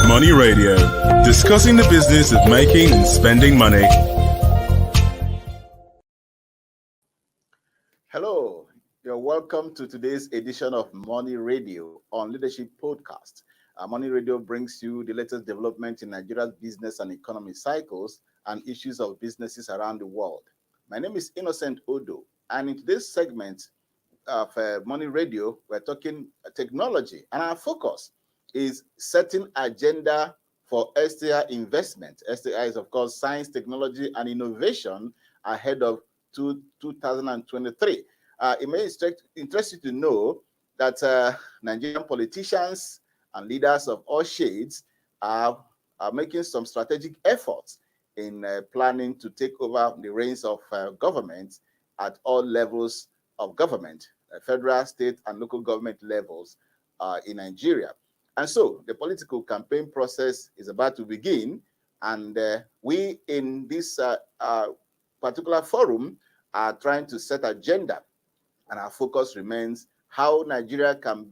Money Radio, discussing the business of making and spending money. Hello, you're welcome to today's edition of Money Radio on Leadership Podcast. Money Radio brings you the latest development in Nigeria's business and economy cycles and issues of businesses around the world. My name is Innocent Odo, and in today's segment of Money Radio, we're talking technology, and our focus is setting agenda for STI investment. STI is, of course, science, technology, and innovation ahead of 2023. It may interest you to know that Nigerian politicians and leaders of all shades are making some strategic efforts in planning to take over the reins of government at all levels of government, federal, state, and local government levels in Nigeria. And so the political campaign process is about to begin, and we in this particular forum are trying to set agenda, and our focus remains how Nigeria can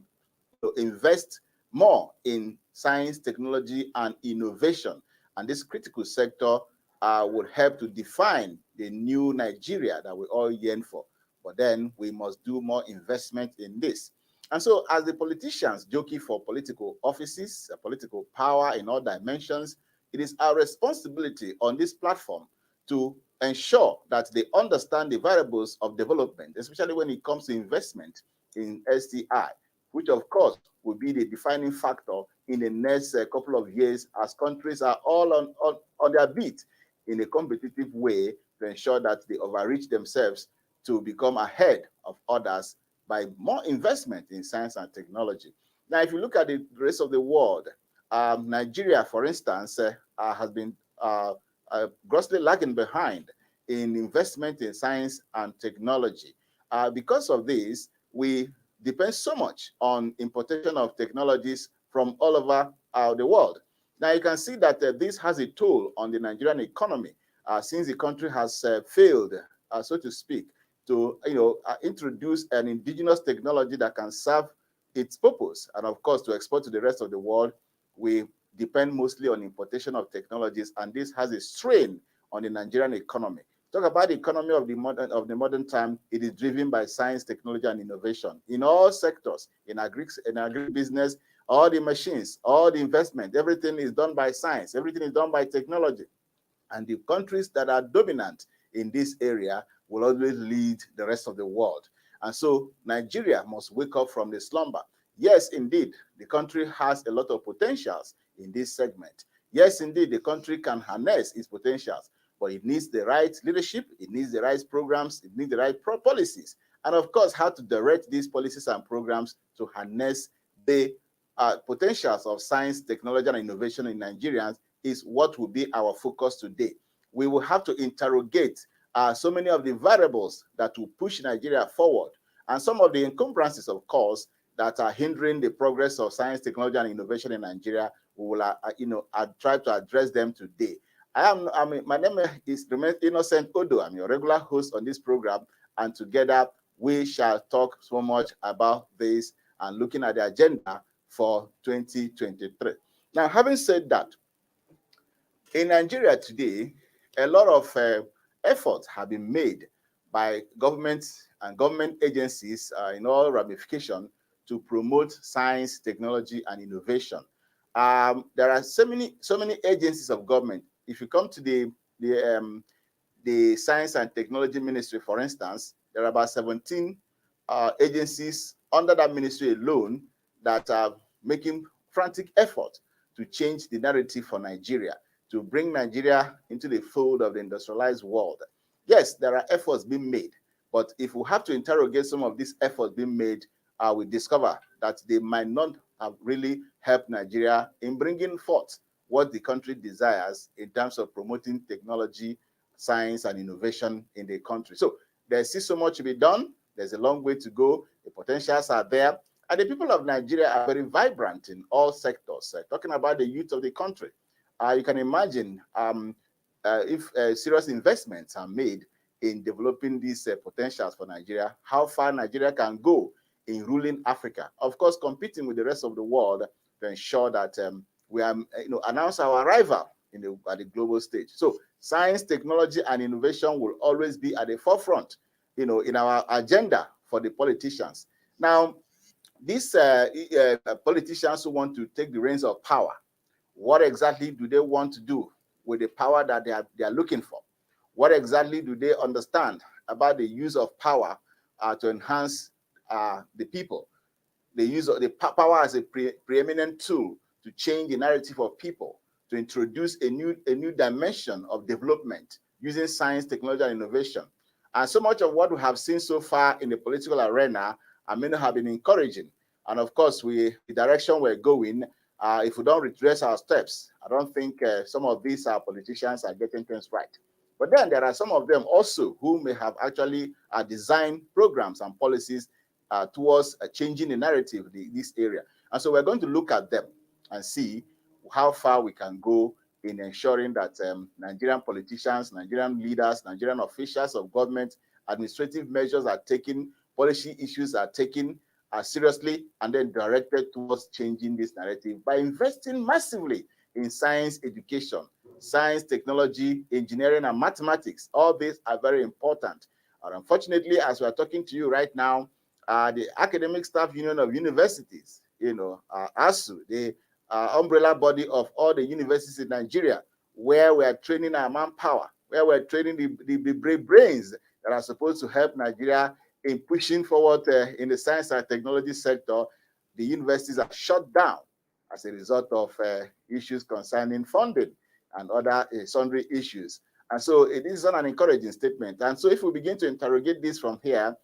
invest more in science, technology, and innovation. And this critical sector would help to define the new Nigeria that we all yearn for. But then we must do more investment in this. And so as the politicians jockey for political offices, political power in all dimensions, it is our responsibility on this platform to ensure that they understand the variables of development, especially when it comes to investment in STI, which of course will be the defining factor in the next couple of years as countries are all on their beat in a competitive way to ensure that they overreach themselves to become ahead of others by more investment in science and technology. Now, if you look at the rest of the world, Nigeria, for instance, has been grossly lagging behind in investment in science and technology. Because of this, we depend so much on importation of technologies from all over the world. Now, you can see that this has a toll on the Nigerian economy since the country has failed, so to speak, to introduce an indigenous technology that can serve its purpose. And of course, to export to the rest of the world, we depend mostly on importation of technologies, and this has a strain on the Nigerian economy. Talk about the economy of the modern time. It is driven by science, technology, and innovation in all sectors. In agribusiness, all the machines, all the investment, everything is done by science. Everything is done by technology. And the countries that are dominant in this area will always lead the rest of the world. And so Nigeria must wake up from the slumber. Yes, indeed, the country has a lot of potentials in this segment. Yes, indeed, the country can harness its potentials, but it needs the right leadership, it needs the right programs, it needs the right policies, and of course, how to direct these policies and programs to harness the potentials of science, technology, and innovation in Nigerians is what will be our focus today. We will have to interrogate so many of the variables that will push Nigeria forward, and some of the encumbrances, of course, that are hindering the progress of science, technology, and innovation in Nigeria. We will, try to address them today. My name is Innocent Odo. I'm your regular host on this program, and together we shall talk so much about this and looking at the agenda for 2023. Now, having said that, in Nigeria today, a lot of efforts have been made by governments and government agencies in all ramifications to promote science, technology, and innovation. There are so many agencies of government. If you come to the Science and Technology Ministry, for instance, there are about 17 agencies under that ministry alone that are making frantic effort to change the narrative for Nigeria, to bring Nigeria into the fold of the industrialized world. Yes, there are efforts being made, but if we have to interrogate some of these efforts being made, we discover that they might not have really helped Nigeria in bringing forth what the country desires in terms of promoting technology, science, and innovation in the country. So there's still so much to be done. There's a long way to go. The potentials are there. And the people of Nigeria are very vibrant in all sectors. Talking about the youth of the country, you can imagine if serious investments are made in developing these potentials for Nigeria, how far Nigeria can go in ruling Africa. Of course, competing with the rest of the world to ensure that we are, announce our arrival at the global stage. So science, technology, and innovation will always be at the forefront, in our agenda for the politicians. Now, these politicians who want to take the reins of power, what exactly do they want to do with the power that they are looking for? What exactly do they understand about the use of power to enhance the people? The use of the power as a preeminent tool to change the narrative of people, to introduce a new dimension of development using science, technology, and innovation. And so much of what we have seen so far in the political arena, may not have been encouraging. And of course, the direction we're going, if we don't retrace our steps, I don't think some of these politicians are getting things right. But then there are some of them also who may have actually designed programs and policies towards changing the narrative in this area. And so we're going to look at them and see how far we can go in ensuring that Nigerian politicians, Nigerian leaders, Nigerian officials of government, administrative measures are taken, policy issues are taken seriously, and then directed towards changing this narrative by investing massively in science education, science, technology, engineering, and mathematics. All these are very important. And unfortunately, as we're talking to you right now, the Academic Staff Union of Universities, ASU, the umbrella body of all the universities in Nigeria, where we're training our manpower, where we're training the brave brains that are supposed to help Nigeria in pushing forward in the science and technology sector, the universities are shut down as a result of issues concerning funding and other sundry issues. And so it is not an encouraging statement. And so if we begin to interrogate this from here,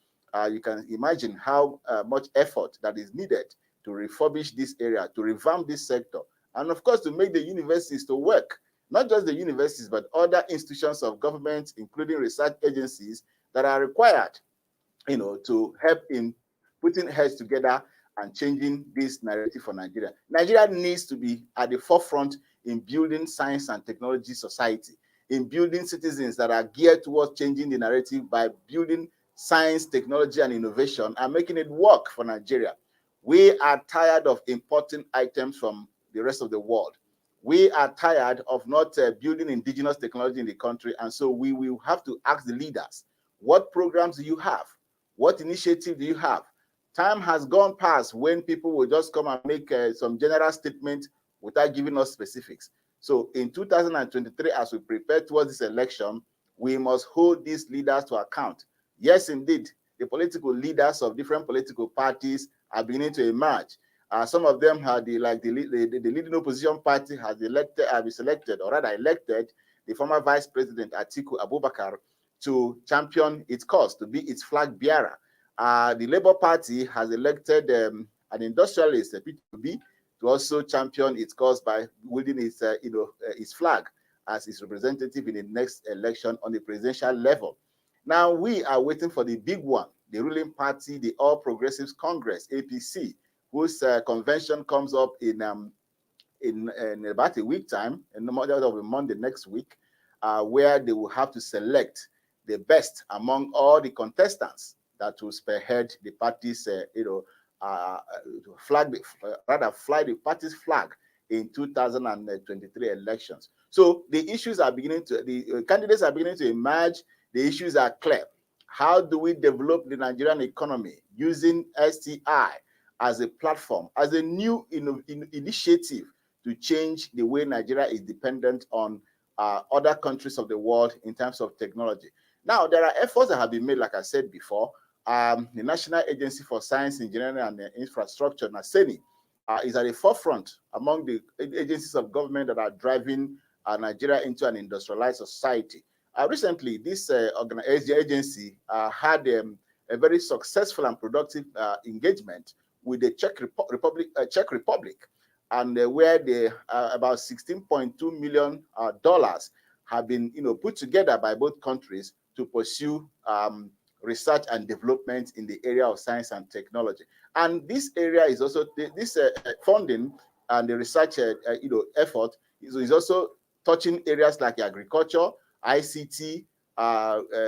you can imagine how much effort that is needed to refurbish this area, to revamp this sector, and of course to make the universities to work. Not just the universities, but other institutions of government, including research agencies that are required, to help in putting heads together and changing this narrative for Nigeria. Nigeria needs to be at the forefront in building science and technology society, in building citizens that are geared towards changing the narrative by building science, technology, and innovation and making it work for Nigeria. We are tired of importing items from the rest of the world. We are tired of not building indigenous technology in the country, and so we will have to ask the leaders, what programs do you have? What initiative do you have? Time has gone past when people will just come and make some general statement without giving us specifics. So in 2023, as we prepare towards this election, we must hold these leaders to account. Yes, indeed, the political leaders of different political parties are beginning to emerge. Some of them have the leading opposition party has been selected, or rather elected, the former Vice President Atiku Abubakar to champion its cause, to be its flag bearer. The Labour Party has elected an industrialist, P2B, to also champion its cause by wielding its flag as its representative in the next election on the presidential level. Now we are waiting for the big one, the ruling party, the All Progressives Congress, APC, whose convention comes up in about a week time, in the middle of a Monday next week, where they will have to select the best among all the contestants that will spearhead the party's, fly the party's flag in 2023 elections. So the issues are beginning to, the candidates are beginning to emerge. The issues are clear. How do we develop the Nigerian economy using STI as a platform, as a new initiative to change the way Nigeria is dependent on other countries of the world in terms of technology? Now, there are efforts that have been made, like I said before. The National Agency for Science, Engineering, and Infrastructure, NASENI, is at the forefront among the agencies of government that are driving Nigeria into an industrialized society. Recently, this agency had a very successful and productive engagement with the Czech Republic, and where about $16.2 million have been put together by both countries to pursue research and development in the area of science and technology. And this area is also this funding and the research effort is also touching areas like agriculture, ICT,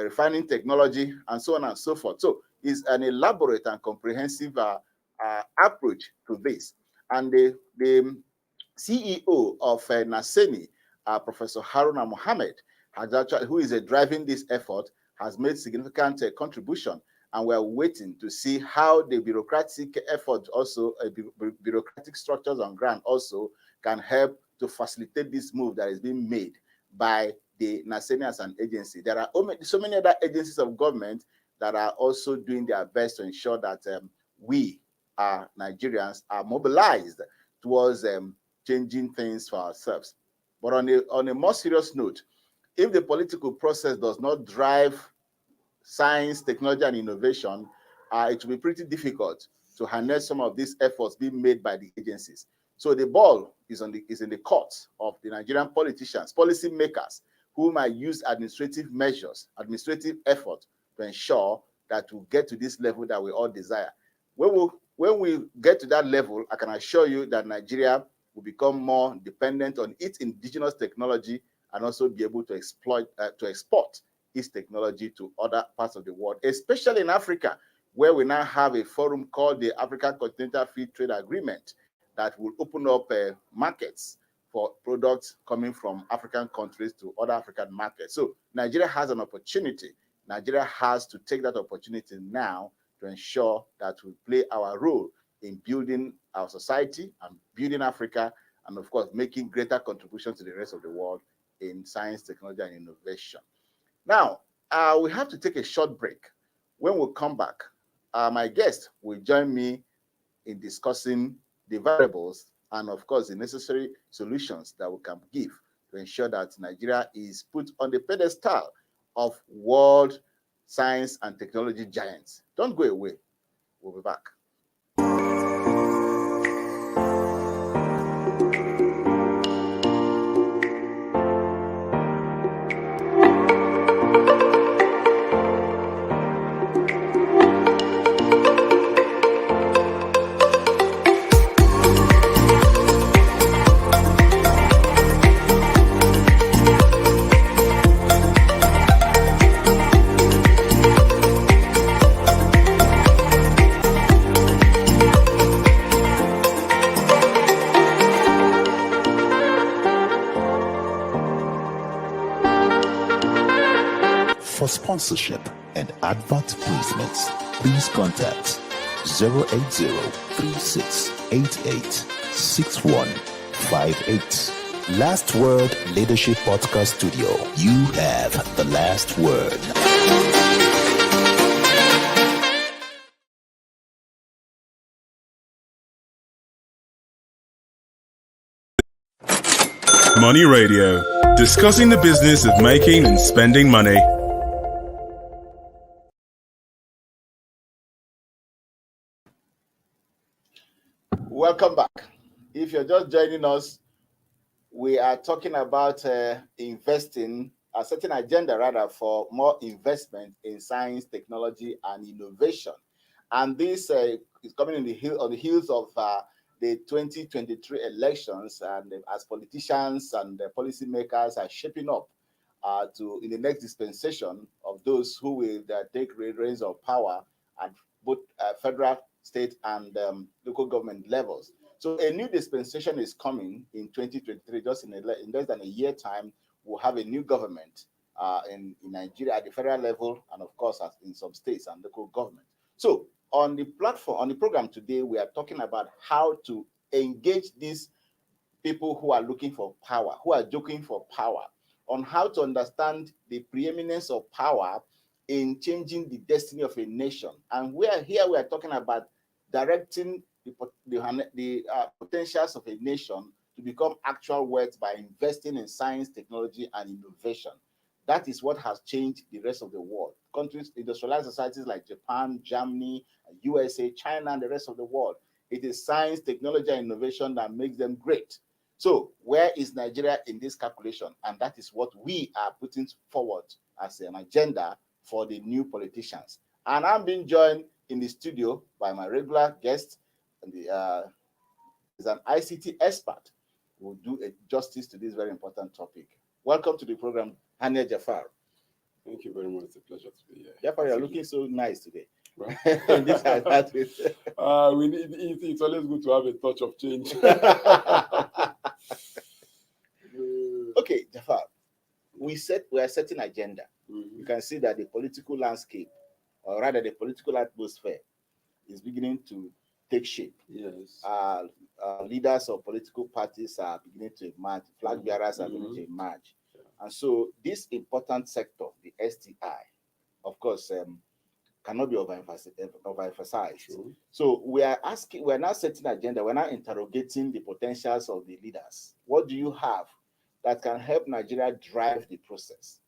refining technology, and so on and so forth. So it's an elaborate and comprehensive approach to this. And the CEO of Naseni, Professor Haruna Mohammed, who is driving this effort, has made significant contribution, and we are waiting to see how the bureaucratic effort also, bureaucratic structures on ground also can help to facilitate this move that is being made by the Naseni as an agency. There are so many other agencies of government that are also doing their best to ensure that we, Nigerians, are mobilized towards changing things for ourselves. But on a more serious note, if the political process does not drive science, technology, and innovation, it will be pretty difficult to harness some of these efforts being made by the agencies. So the ball is in the court of the Nigerian politicians, policy makers, who might use administrative measures, administrative effort to ensure that we get to this level that we all desire. When we get to that level, I can assure you that Nigeria will become more dependent on its indigenous technology and also be able to export its technology to other parts of the world, especially in Africa, where we now have a forum called the African Continental Free Trade Agreement that will open up markets for products coming from African countries to other African markets. So Nigeria has an opportunity. Nigeria has to take that opportunity now to ensure that we play our role in building our society and building Africa, and of course, making greater contributions to the rest of the world in science, technology, and innovation. Now, we have to take a short break. When we come back, my guest will join me in discussing the variables and, of course, the necessary solutions that we can give to ensure that Nigeria is put on the pedestal of world science and technology giants. Don't go away. We'll be back. For sponsorship and advert placements, please contact 080-3688-6158. Last Word Leadership Podcast Studio. You have the last word. Money Radio, discussing the business of making and spending money. Welcome back. If you're just joining us, we are talking about investing, a certain agenda rather, for more investment in science, technology, and innovation. And this is coming on the heels of the 2023 elections, and as politicians and policymakers are shaping up in the next dispensation of those who will take reins of power at both federal, state, and local government levels. So a new dispensation is coming in 2023. Just in less than a year time, we'll have a new government in Nigeria at the federal level, and of course in some states and local government. So on the program today, we are talking about how to engage these people who are looking for power, who are joking for power, on how to understand the preeminence of power in changing the destiny of a nation. And we are talking about directing the potentials of a nation to become actual words by investing in science, technology, and innovation. That is what has changed the rest of the world. Countries, industrialized societies like Japan, Germany, USA, China, and the rest of the world. It is science, technology, and innovation that makes them great. So where is Nigeria in this calculation? And that is what we are putting forward as an agenda for the new politicians. And I'm being joined in the studio by my regular guest, and is an ICT expert who will do justice to this very important topic. Welcome to the program, Hania Jafar. Thank you very much. It's a pleasure to be here. Jafar, you're looking so nice today. Right. It's always good to have a touch of change. we are setting agenda. You can see that the political landscape, or rather the political atmosphere, is beginning to take shape. Yes. Leaders of political parties are beginning to emerge, flag bearers are beginning to emerge. And so this important sector, the STI, of course, cannot be overemphasized. True. So we're now setting agenda, we're now interrogating the potentials of the leaders. What do you have that can help Nigeria drive the process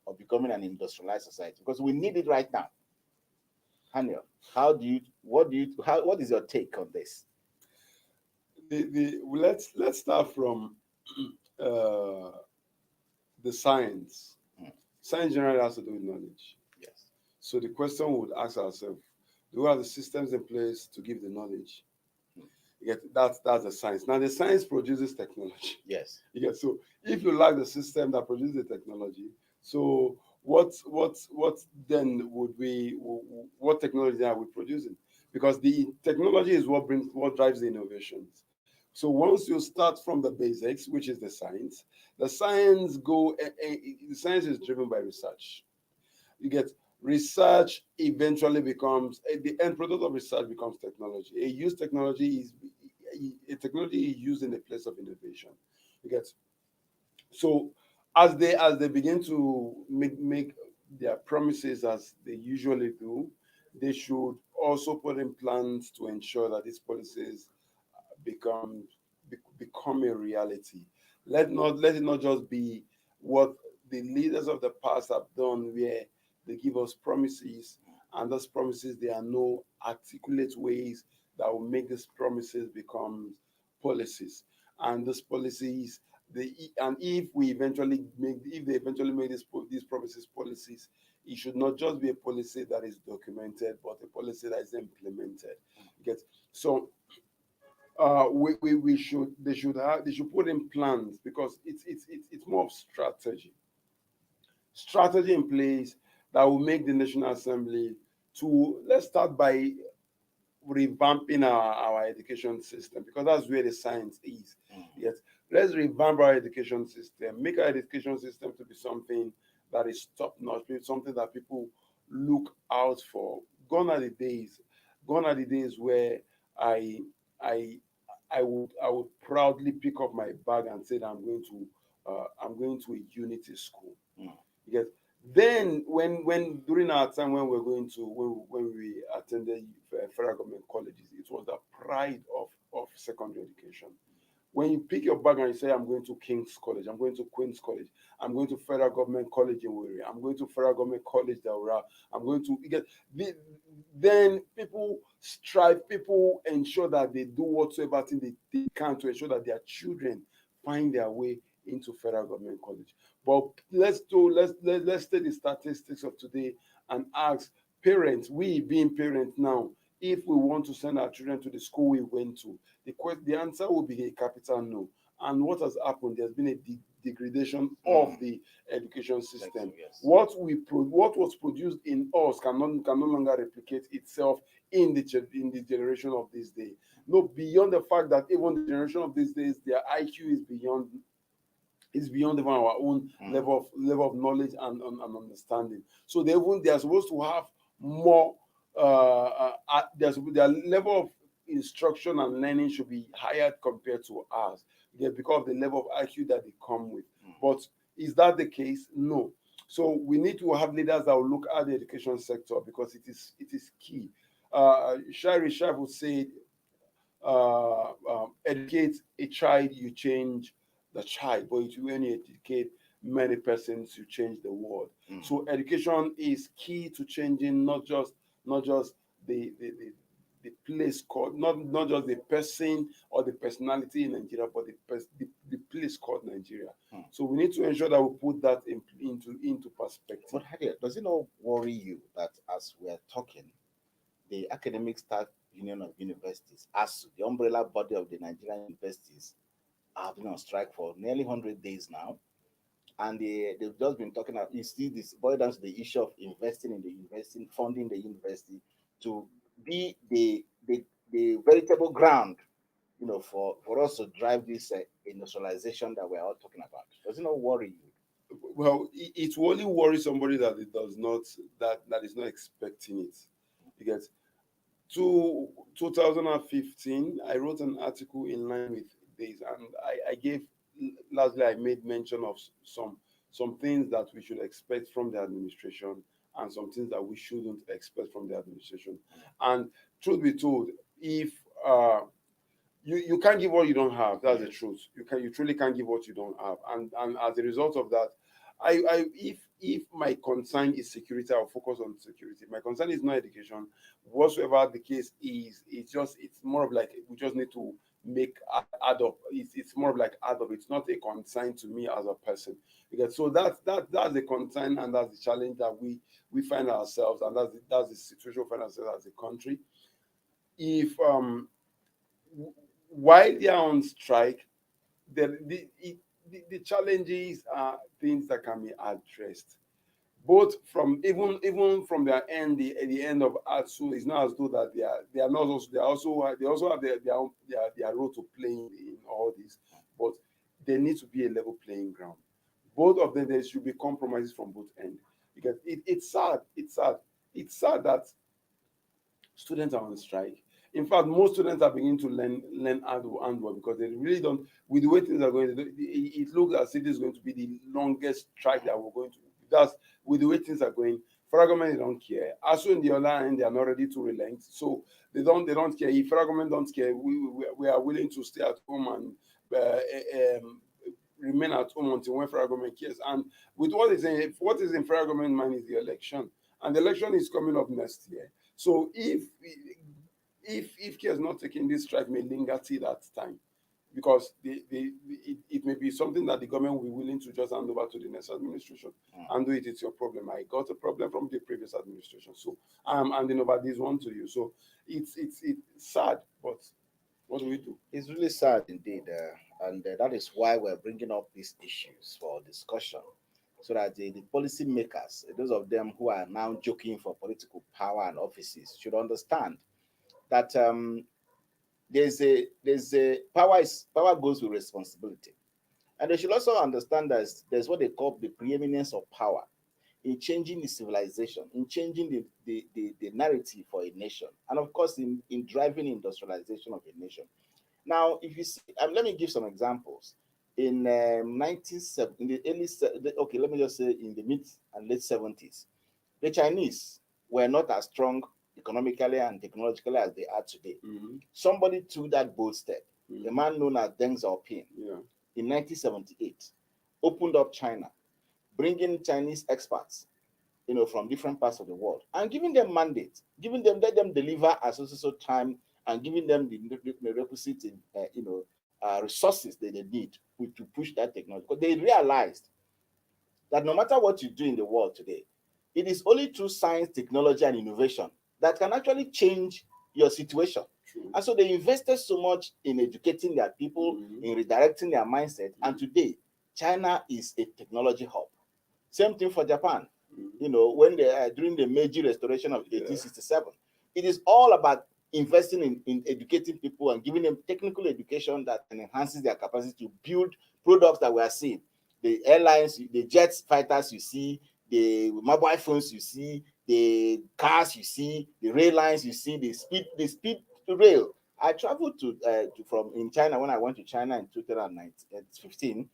of becoming an industrialized society? Because we need it right now. Daniel, what is your take on this? Let's start from the science. Science generally has to do with knowledge. Yes. So the question we would ask ourselves: do we have the systems in place to give the knowledge? That's the science. Now the science produces technology. Yes. So if you lack the system that produces the technology, so what then what technology are we producing? Because the technology is what drives the innovations. So once you start from the basics, which is the science is driven by research. You get research eventually becomes the end product of research becomes technology. A technology is used in the place of innovation. You get so as they begin to make their promises as they usually do, they should also put in plans to ensure that these policies become a reality. Let it not just be what the leaders of the past have done, where they give us promises, and those promises, there are no articulate ways that will make these promises become policies. And those policies, if they eventually make these promises policies, it should not just be a policy that is documented, but a policy that is implemented. So they should put in plans, because it's more of strategy in place that will make the National Assembly to, let's start by revamping our education system, because that's where the science is. Yes, let's revamp our education system, make our education system to be something that is top notch, something that people look out for. Gone are the days where I I I would proudly pick up my bag and say that I'm going to a unity school. Because then when during our time when we were going to when we attended federal government colleges, it was the pride of secondary education. When you pick your bag and you say, I'm going to King's College, I'm going to Queen's College, I'm going to Federal Government College in Wiri, I'm going to Federal Government College Daura, I'm going to get then people strive, people ensure that they do whatsoever thing they can to ensure that their children find their way into Federal Government College. But let's take the statistics of today and ask parents, we being parents now, if we want to send our children to the school we went to, the answer will be a capital no. And what has happened? There's been a degradation of the education system. Yes. What was produced in us can no longer replicate itself in the generation of this day. No, beyond the fact that even the generation of these days, their IQ is beyond even our own level of knowledge and understanding. So they are supposed to have more. Their level of instruction and learning should be higher compared to ours, because of the level of IQ that they come with. But is that the case? No. So we need to have leaders that will look at the education sector, because it is key. Shari Shaf would say, educate a child, you change the child, but when you educate many persons, you change the world. So education is key to changing not just the place called, not just the person or the personality in Nigeria, but the place called Nigeria. So we need to ensure that we put that into perspective. But Hadia, does it not worry you that as we are talking, the Academic Staff Union of Universities, as the umbrella body of the Nigerian universities, have been on strike for nearly 100 days now, and they've just been talking about, you see, this boils down to the issue of investing in the university, funding the university to be the veritable ground, for us to drive this industrialization that we're all talking about. Does it not worry you? Well, it will only worry somebody that it does not, that is not expecting it. Because to 2015, I wrote an article in line with this, and I gave, lastly, I made mention of some things that we should expect from the administration and some things that we shouldn't expect from the administration. And truth be told, if you can't give what you don't have. That's the truth. You truly can't give what you don't have. And as a result of that, if my concern is security, I'll focus on security. My concern is not education. Whatsoever the case is, it's more of like we just need to make add up. It's more of like add up. It's not a concern to me as a person. Because so that's the concern, and that's the challenge that we find ourselves, and that's the situation we find ourselves as a country. If while they are on strike, the challenges are things that can be addressed, both from even from their end, the end of ASU. It's not as though that they are not also they also have their role to play in all this, but there needs to be a level playing ground. Both of them, there should be compromises from both ends, because it's sad that students are on strike. In fact, most students are beginning to learn handwork, because they really don't. With the way things are going, it looks as if it's going to be the longest strike that we're going to. That's with the way things are going. Federal government, they don't care. Also, in the other hand, they are not ready to relent. So they don't care. If federal government don't care, we are willing to stay at home and remain at home until when federal government cares. And with what is in federal government mind is the election, and the election is coming up next year. So if care is not taking, this strike may linger till that time, because it may be something that the government will be willing to just hand over to the next administration and do it. It's your problem. I got a problem from the previous administration, so I'm handing over this one to you. So it's sad, but what do we do? It's really sad indeed, and that is why we're bringing up these issues for discussion, so that the policy makers, those of them who are now joking for political power and offices, should understand that there's a power goes with responsibility, and they should also understand that there's what they call the preeminence of power in changing the civilization, in changing the narrative for a nation, and of course in driving industrialization of a nation. Now, if you see, let me give some examples. In in the okay, let me just say in the mid and late 70s, the Chinese were not as strong economically and technologically as they are today. Mm-hmm. Somebody took that bold step. Mm-hmm. A man known as Deng Xiaoping, in 1978, opened up China, bringing Chinese experts, from different parts of the world, and giving them mandate, let them deliver at so time, and giving them the requisite, resources that they need to push that technology. Because they realized that no matter what you do in the world today, it is only through science, technology, and innovation that can actually change your situation. True. And so they invested so much in educating their people, Mm-hmm. in redirecting their mindset. Mm-hmm. And today, China is a technology hub. Same thing for Japan. Mm-hmm. When they during the Meiji Restoration of 1867, it is all about investing in educating people and giving them technical education that enhances their capacity to build products that we are seeing. The airlines, the jet fighters you see, the mobile phones you see, the cars you see, the rail lines you see, the speed rail. I traveled from in China when I went to China in 2015.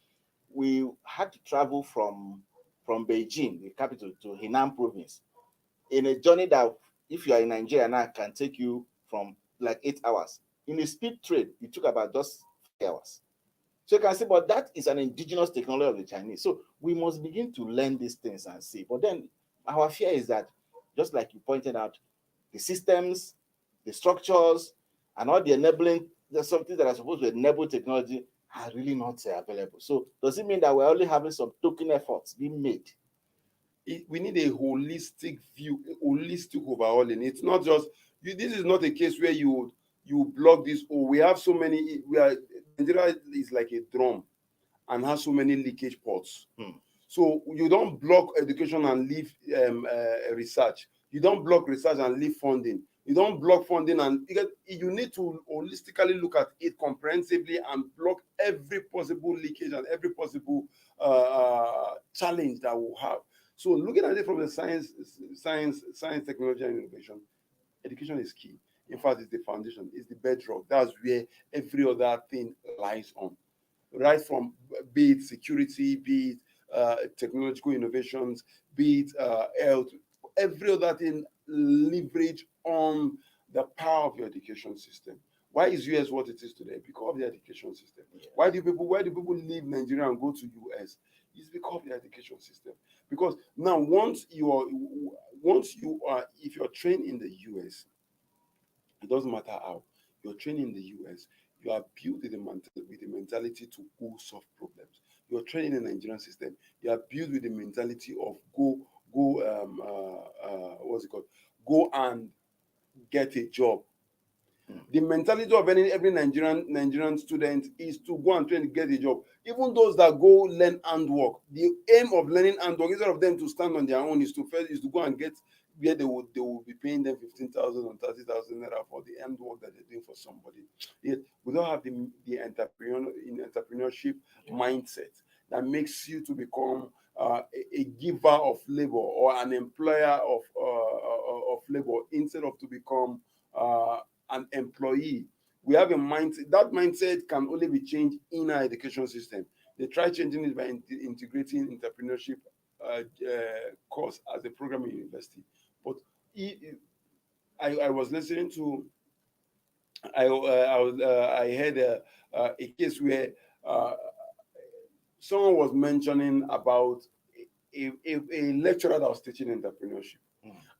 We had to travel from Beijing, the capital, to Henan province, in a journey that, if you are in Nigeria now, can take you from like 8 hours. In a speed train, it took about just 5 hours. So you can see, but that is an indigenous technology of the Chinese. So we must begin to learn these things and see. But then our fear is that, just like you pointed out, the systems, the structures, and all the enabling, there's something that are supposed to enable technology are really not available. So does it mean that we're only having some token efforts being made? We need a holistic view, a holistic overhauling. It's not just this is not a case where you block this. Or we have so many. Nigeria is like a drum and has so many leakage ports. So you don't block education and leave research. You don't block research and leave funding. You don't block funding, and you need to holistically look at it comprehensively and block every possible leakage and every possible challenge that we'll have. So looking at it from the science, technology, and innovation, education is key. In fact, it's the foundation, it's the bedrock. That's where every other thing lies on. Right from be it security, be it technological innovations, be it health, every other thing leverage on the power of your education system. Why is US what it is today? Because of the education system. Yes. Why do people leave Nigeria and go to US? It's because of the education system. Because now once you are if you're trained in the US, it doesn't matter how you're trained in the US, you are built with the mentality to go solve problems. You're trained in the Nigerian system, you are built with the mentality of what's it called? Go and get a job. The mentality of every Nigerian student is to go and try and get a job. Even those that go learn handwork, the aim of learning handwork, instead of them to stand on their own, is to go and get where they will be paying them 15,000 or 30,000 naira for the handwork that they're doing for somebody. Yet we don't have the entrepreneurship mindset that makes you to become a giver of labor or an employer of labor instead of to become an employee. We have a mindset. That mindset can only be changed in our education system. They try changing it by integrating entrepreneurship course as a program in university. But I was listening to, I heard a case where someone was mentioning about a lecturer that was teaching entrepreneurship.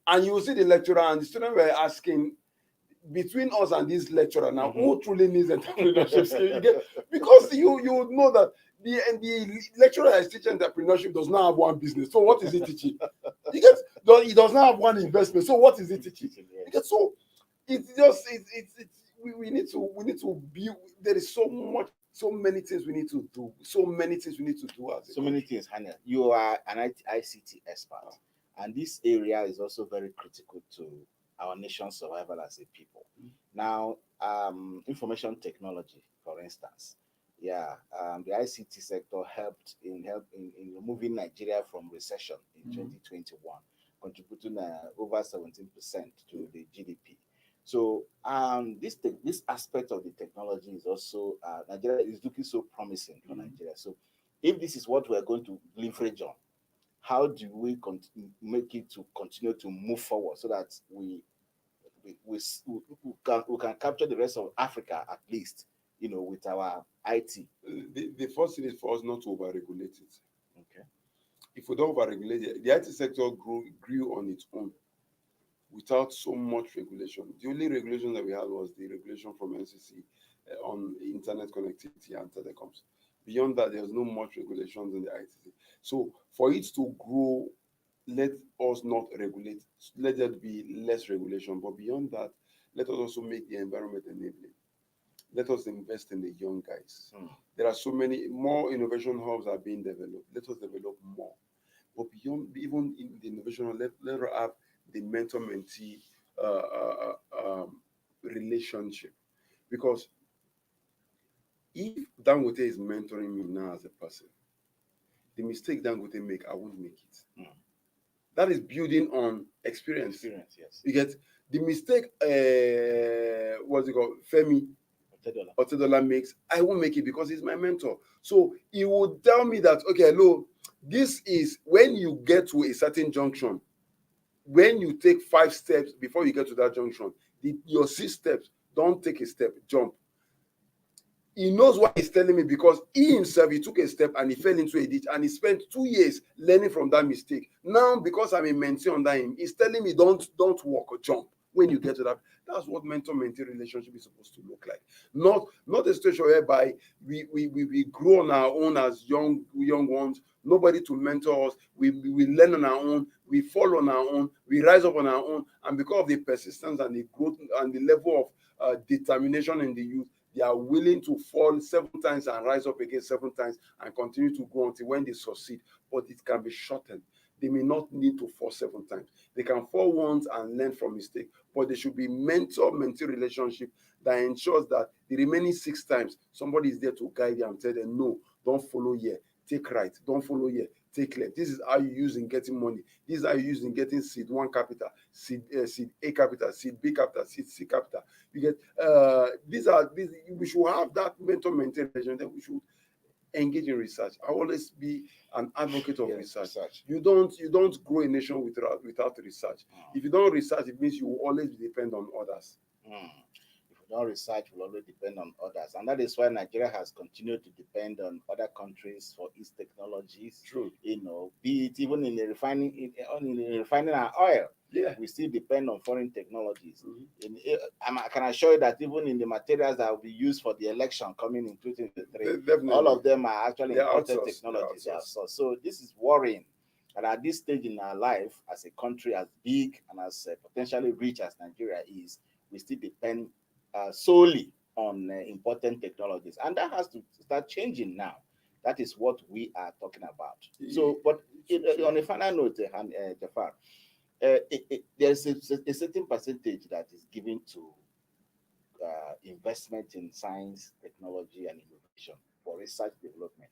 And you will see the lecturer and the students were asking, between us and this lecturer now, who truly needs entrepreneurship skill? Because you know that the lecturer that is teaching entrepreneurship does not have one business. So what is he teaching? He does not have one investment. So what is he teaching? So it's just we need to be. There is so many things we need to do. So many things we need to do as so many things, Hannah. You are an ICT expert, and this area is also very critical to our nation's survival as a people. Now, information technology, for instance, the ICT sector helped in removing Nigeria from recession in 2021, contributing over 17% to the GDP. So this aspect of the technology is also Nigeria is looking so promising for Nigeria. So if this is what we're going to leverage on, how do we make it to continue to move forward so that we can capture the rest of Africa, at least, with our IT? The first thing is for us not to overregulate it. Okay. If we don't overregulate it, the IT sector grew on its own without so much regulation. The only regulation that we had was the regulation from NCC on internet connectivity and telecoms. Beyond that, there's no much regulations in the ITC. So for it to grow, let us not regulate. Let there be less regulation. But beyond that, let us also make the environment enabling. Let us invest in the young guys. There are so many more innovation hubs are being developed. Let us develop more. But beyond, even in the innovation hub, let us have the mentor-mentee relationship. Because if Dangote is mentoring me now as a person, the mistake Dangote make, I won't make it. That is building on experience. Yes. You get the mistake. What's it called? Femi Otedola makes, I won't make it because he's my mentor. So he will tell me that, okay, hello, this is when you get to a certain junction. When you take 5 steps before you get to that junction, your 6 steps, don't take a step, jump. He knows what he's telling me because he himself, he took a step and he fell into a ditch and he spent 2 years learning from that mistake. Now, because I'm a mentee under him, he's telling me don't walk or jump when you get to that. That's what mentor-mentee relationship is supposed to look like. Not a situation whereby we grow on our own as young ones, nobody to mentor us, we learn on our own, we fall on our own, we rise up on our own, and because of the persistence and the growth and the level of determination in the youth, they are willing to fall 7 times and rise up again 7 times and continue to grow until when they succeed. But it can be shortened. They may not need to fall 7 times. They can fall once and learn from mistake, but there should be mentor-mentee relationship that ensures that the remaining 6 times, somebody is there to guide them and tell them, no, don't follow here, take right, don't follow here, take left. This is how you use in getting money. This is how you use in getting seed 1 capital, seed A capital, seed B capital, seed C capital. You get these. We should have that mentor-mentee relationship. We should engage in research. I always be an advocate of research. You don't grow a nation without research. If you don't research, it means you will always depend on others. If we don't research, we'll always depend on others. And that is why Nigeria has continued to depend on other countries for its technologies. True. Be it even in the refining our oil. Yeah. We still depend on foreign technologies. I can assure you that even in the materials that will be used for the election coming in 2023, all of them are actually imported technologies. So this is worrying. And at this stage in our life, as a country as big and as potentially rich as Nigeria is, we still depend solely on important technologies. And that has to start changing now. That is what we are talking about. So, but on a final note, Jafar, there's a certain percentage that is given to investment in science, technology, and innovation for research development.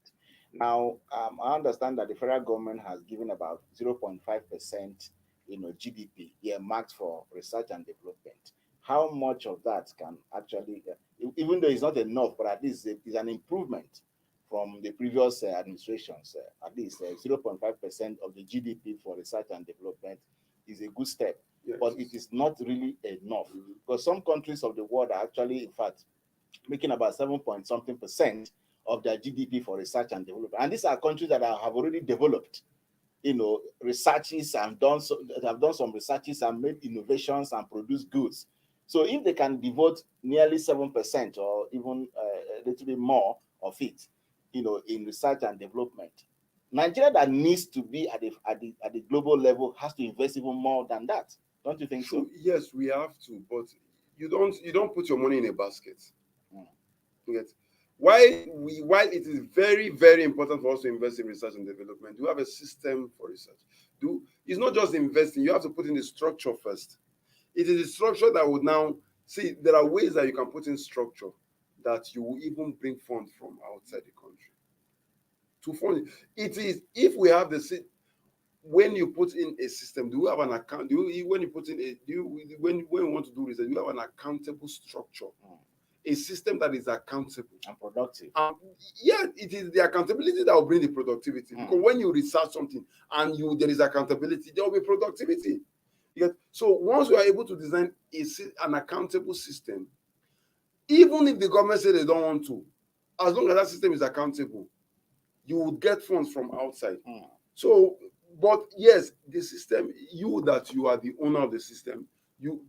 Now, I understand that the federal government has given about 0.5%, GDP earmarked for research and development. How much of that can actually, even though it's not enough, but at least it's an improvement from the previous administrations, at least 0.5% of the GDP for research and development is a good step. Yes. But it is not really enough, because some countries of the world are actually, in fact, making about 7-point-something% of their GDP for research and development. And these are countries that have already developed, researches and have done some researches and made innovations and produced goods. So if they can devote nearly 7% or even a little bit more of it, in research and development, Nigeria that needs to be at the global level has to invest even more than that. Don't you think so? Yes, we have to, but you don't put your money in a basket. Yes. While it is very, very important for us to invest in research and development, we have a system for research. It's not just investing, you have to put in the structure first. It is the structure that would now see there are ways that you can put in structure that you will even bring funds from outside the country to fund it. It is if we have when you put in a system, do you have an account? When we want to do research, you have an accountable structure, a system that is accountable and productive. It is the accountability that will bring the productivity. Because when you research something and there is accountability, there will be productivity. So once we are able to design an accountable system, even if the government says they don't want to, as long as that system is accountable, you would get funds from outside. So, but yes, the system, you are the owner of the system, you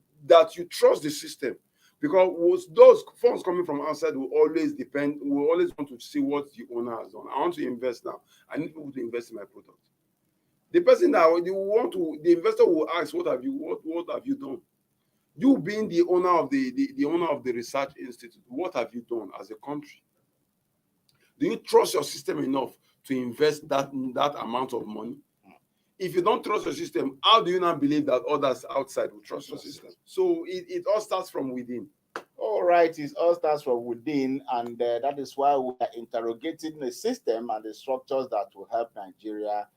trust the system, because those funds coming from outside will always want to see what the owner has done. I want to invest now. I need people to invest in my product. The person the investor will ask, what have you done? You being the owner of the owner of the research institute, what have you done as a country? Do you trust your system enough to invest that amount of money? If you don't trust your system, how do you now believe that others outside will trust your system? So it all starts from within. All right, it all starts from within, and that is why we are interrogating the system and the structures that will help Nigeria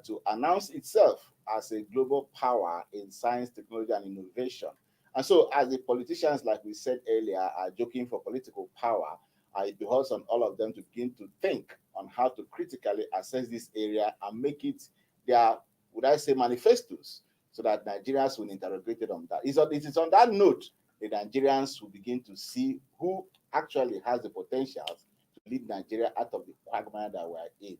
to announce itself as a global power in science, technology, and innovation. And so, as the politicians, like we said earlier, are joking for political power, it behoves on all of them to begin to think on how to critically assess this area and make it their, would I say, manifestos, so that Nigerians will interrogate it on that. It is on that note the Nigerians will begin to see who actually has the potential to lead Nigeria out of the quagmire that we are in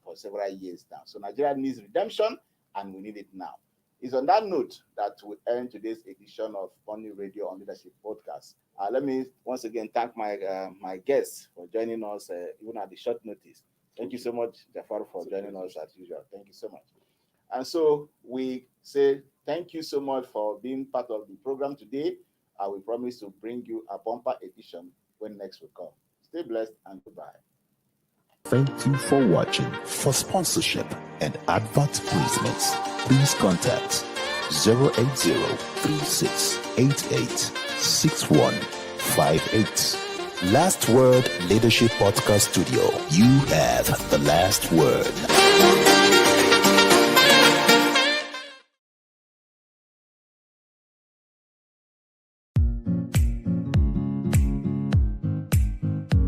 for several years now. So Nigeria needs redemption, and we need it now. It's on that note that we end today's edition of Money Radio on Leadership Podcast. Let me once again thank my guests for joining us, even at the short notice. Thank you so much, Jafar, for joining us as usual. Thank you so much. And so we say thank you so much for being part of the program today. We promise to bring you a bumper edition when next we come. Stay blessed and goodbye. Thank you for watching. For sponsorship and advert placements, please contact 080-3688-6158. Last Word Leadership Podcast Studio. You have the last word.